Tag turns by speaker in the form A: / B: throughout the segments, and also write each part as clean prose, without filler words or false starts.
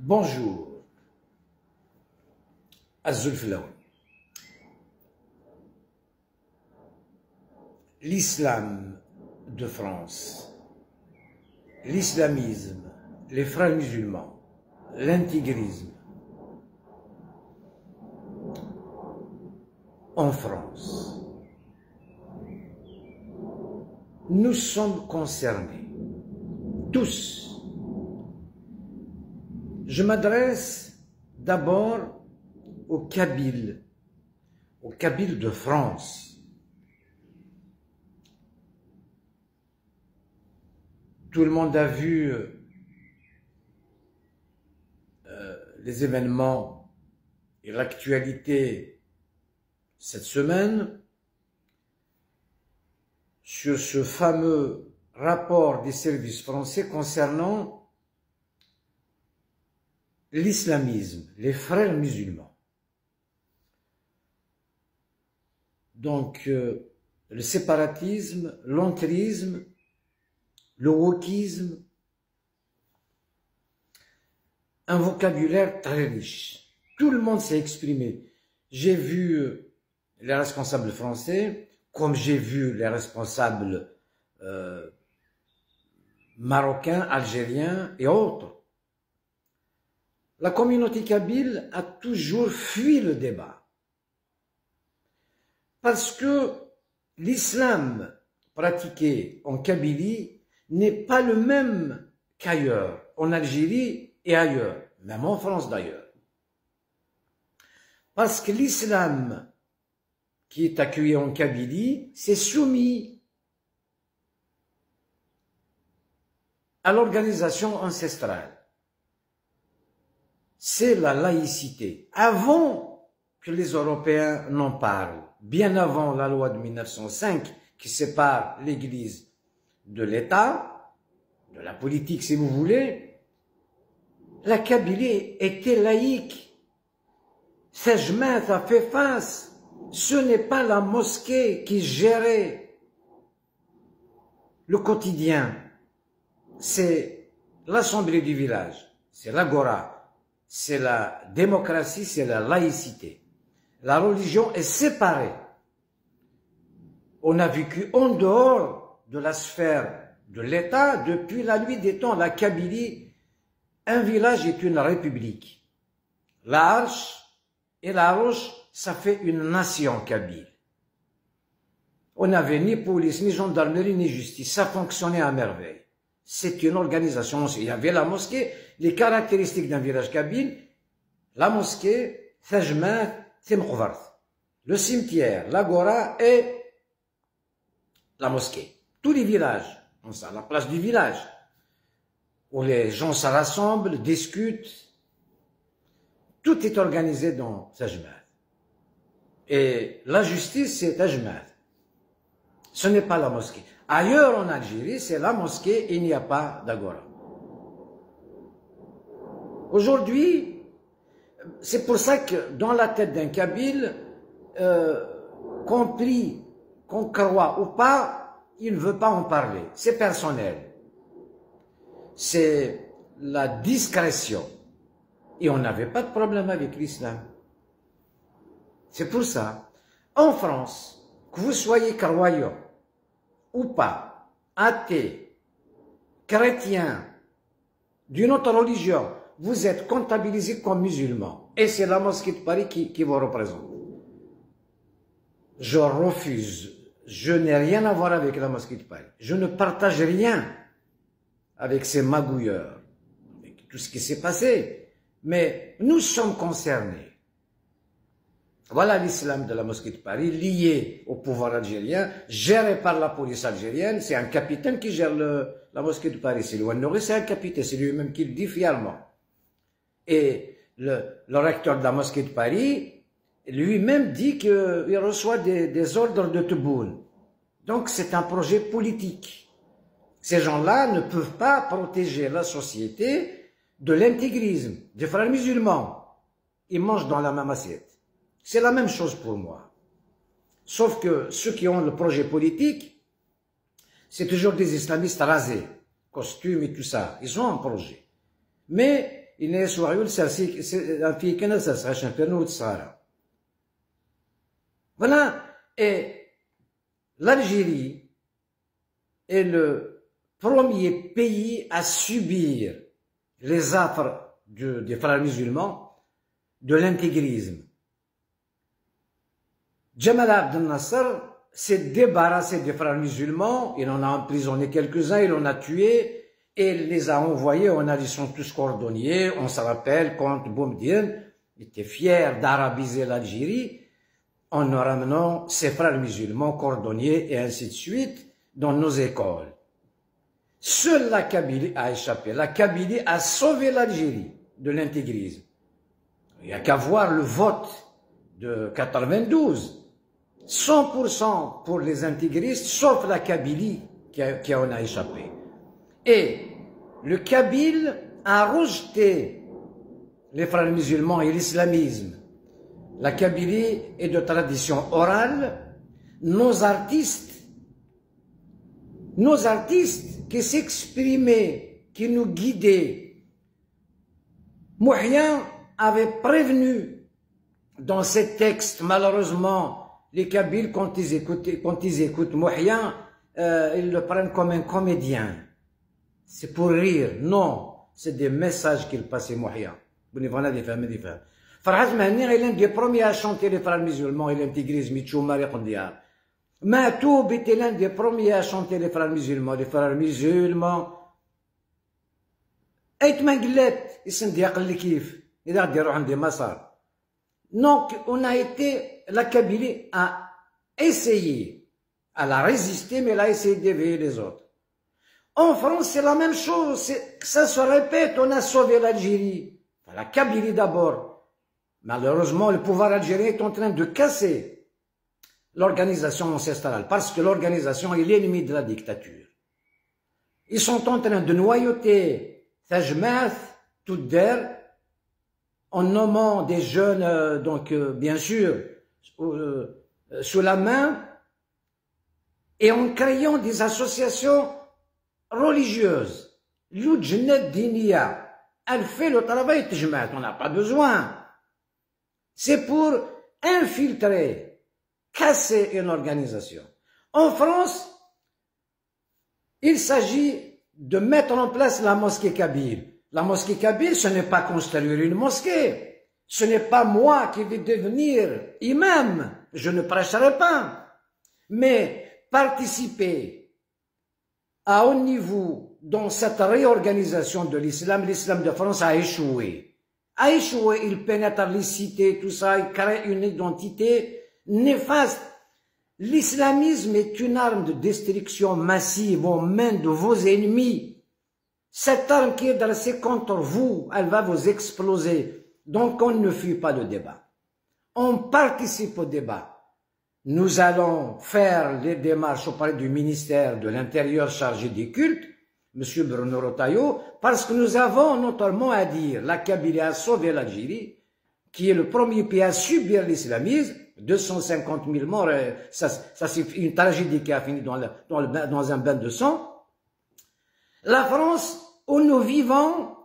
A: Bonjour, Azulflaoui. L'islam de France, l'islamisme, les frères musulmans, l'intégrisme en France, nous sommes concernés, tous. Je m'adresse d'abord aux Kabyles de France. Tout le monde a vu les événements et l'actualité cette semaine sur ce fameux rapport des services français concernant l'islamisme, les frères musulmans. Donc, le séparatisme, l'entrisme, le wokisme, un vocabulaire très riche. Tout le monde s'est exprimé. J'ai vu les responsables français, comme j'ai vu les responsables marocains, algériens et autres. La communauté kabyle a toujours fui le débat. Parce que l'islam pratiqué en Kabylie n'est pas le même qu'ailleurs, en Algérie et ailleurs, même en France d'ailleurs. Parce que l'islam qui est accueilli en Kabylie, c'est soumis à l'organisation ancestrale. C'est la laïcité. Avant que les Européens n'en parlent, bien avant la loi de 1905 qui sépare l'Église de l'État, de la politique si vous voulez, la Kabylie était laïque. Sejmet a fait face. Ce n'est pas la mosquée qui gérait le quotidien. C'est l'assemblée du village, c'est l'agora. C'est la démocratie, c'est la laïcité. La religion est séparée. On a vécu en dehors de la sphère de l'État depuis la nuit des temps. La Kabylie, un village est une république. La Arche et la Roche, ça fait une nation kabyle. On n'avait ni police, ni gendarmerie, ni justice. Ça fonctionnait à merveille. C'est une organisation. Il y avait la mosquée, les caractéristiques d'un village kabyle, la mosquée, Sejmet, Timqvart, le cimetière, l'agora et la mosquée. Tous les villages, on ça, la place du village, où les gens se rassemblent, discutent. Tout est organisé dans Sejmet. Et la justice, c'est Sejmet. Ce n'est pas la mosquée. Ailleurs en Algérie, c'est la mosquée et il n'y a pas d'agora. Aujourd'hui, c'est pour ça que dans la tête d'un Kabyle, compris, qu'on croit ou pas, il ne veut pas en parler. C'est personnel. C'est la discrétion. Et on n'avait pas de problème avec l'islam. C'est pour ça. En France, que vous soyez croyant ou pas, athée, chrétien, d'une autre religion, vous êtes comptabilisé comme musulman. Et c'est la mosquée de Paris qui vous représente. Je refuse. Je n'ai rien à voir avec la mosquée de Paris. Je ne partage rien avec ces magouilleurs, avec tout ce qui s'est passé. Mais nous sommes concernés. Voilà l'islam de la mosquée de Paris, lié au pouvoir algérien, géré par la police algérienne. C'est un capitaine qui gère la mosquée de Paris. C'est Louane-Nourri, c'est un capitaine, c'est lui-même qui le dit fièrement. Et le recteur de la mosquée de Paris, lui-même dit qu'il reçoit des ordres de Tebboune. Donc c'est un projet politique. Ces gens-là ne peuvent pas protéger la société de l'intégrisme, des frères musulmans. Ils mangent dans la même assiette. C'est la même chose pour moi. Sauf que ceux qui ont le projet politique, c'est toujours des islamistes rasés, costumes et tout ça. Ils ont un projet. Mais il est sur un fille qui ça sera champion de Sahara. Voilà, et l'Algérie est le premier pays à subir les affres des frères musulmans de l'intégrisme. Jamal Abdel Nasser s'est débarrassé des frères musulmans, il en a emprisonné quelques-uns, il en a tué, et il les a envoyés, ils sont tous cordonniers, on se rappelle quand Boumediene était fier d'arabiser l'Algérie, en nous ramenant ses frères musulmans, cordonniers et ainsi de suite dans nos écoles. Seule la Kabylie a échappé. La Kabylie a sauvé l'Algérie de l'intégrisme. Il n'y a qu'à voir le vote de 92. 100% pour les intégristes, sauf la Kabylie qui en a échappé. Et le Kabyle a rejeté les frères musulmans et l'islamisme. La Kabylie est de tradition orale. Nos artistes qui s'exprimaient, qui nous guidaient. Mouhia avait prévenu dans ces textes, malheureusement, les Kabyles, quand ils écoutent Mouhia, ils le prennent comme un comédien. C'est pour rire. Non, c'est des messages qu'il passait Mouhia. Vous ne voyez des femmes et des femmes. Farhat Mahni est l'un des premiers à chanter les frères musulmans et l'intégrisme. Matoub était l'un des premiers à chanter les frères musulmans. Les frères musulmans. Ait Manglet, ils sont des kif. Ils ont des rohan des massar. Donc, on a été, la Kabylie a essayé, elle a résisté, mais elle a essayé d'éveiller les autres. En France, c'est la même chose, ça se répète, on a sauvé l'Algérie. La Kabylie d'abord. Malheureusement, le pouvoir algérien est en train de casser l'organisation ancestrale, parce que l'organisation est l'ennemi de la dictature. Ils sont en train de noyauter Tajmath, Tudder, en nommant des jeunes, bien sûr, sous la main, et en créant des associations religieuses. L'Ujned Dinia, elle fait le travail de Tajmath, on n'a pas besoin. C'est pour infiltrer, casser une organisation. En France, il s'agit de mettre en place la mosquée kabyle. La mosquée kabyle, ce n'est pas construire une mosquée. Ce n'est pas moi qui vais devenir imam. Je ne prêcherai pas. Mais participer à haut niveau dans cette réorganisation de l'islam, l'islam de France a échoué. Il pénètre les cités, tout ça, il crée une identité néfaste. L'islamisme est une arme de destruction massive aux mains de vos ennemis. Cette arme qui est dressée contre vous, elle va vous exploser. Donc on ne fuit pas le débat. On participe au débat. Nous allons faire les démarches auprès du ministère de l'Intérieur chargé des cultes, M. Bruno Retailleau, parce que nous avons notamment à dire, la Kabylie a sauvé l'Algérie, qui est le premier pays à subir l'islamisme, 250 000 morts, ça c'est une tragédie qui a fini dans un bain de sang. La France, où nous vivons,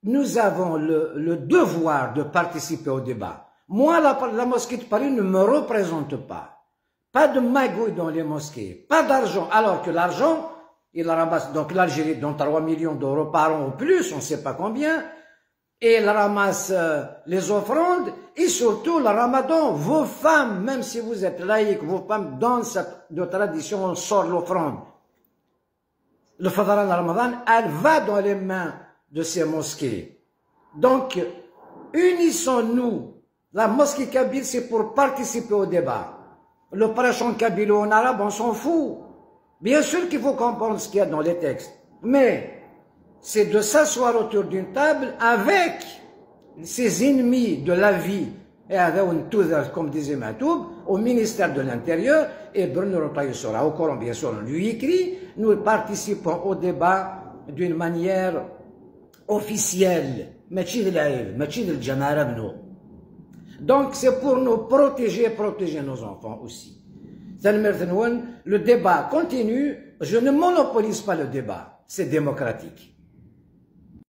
A: nous avons le devoir de participer au débat. Moi, la mosquée de Paris ne me représente pas. Pas de magouille dans les mosquées, pas d'argent, alors que l'argent, il ramasse, donc l'Algérie donne 3 millions d'euros par an ou plus, on ne sait pas combien, et elle ramasse les offrandes, et surtout le ramadan, vos femmes, même si vous êtes laïcs, vos femmes, dans cette tradition, on sort l'offrande. Le Fadran al-Ramadan, elle va dans les mains de ces mosquées. Donc, unissons-nous. La mosquée kabyle, c'est pour participer au débat. Le prêchant kabyle en arabe, on s'en fout. Bien sûr qu'il faut comprendre ce qu'il y a dans les textes. Mais, c'est de s'asseoir autour d'une table avec ses ennemis de la vie, et comme disait Matoub, au ministère de l'Intérieur, et Bruno Retailleau sera au courant, bien sûr, on lui écrit, nous participons au débat d'une manière officielle. Donc, c'est pour nous protéger nos enfants aussi. Le débat continue, je ne monopolise pas le débat, c'est démocratique.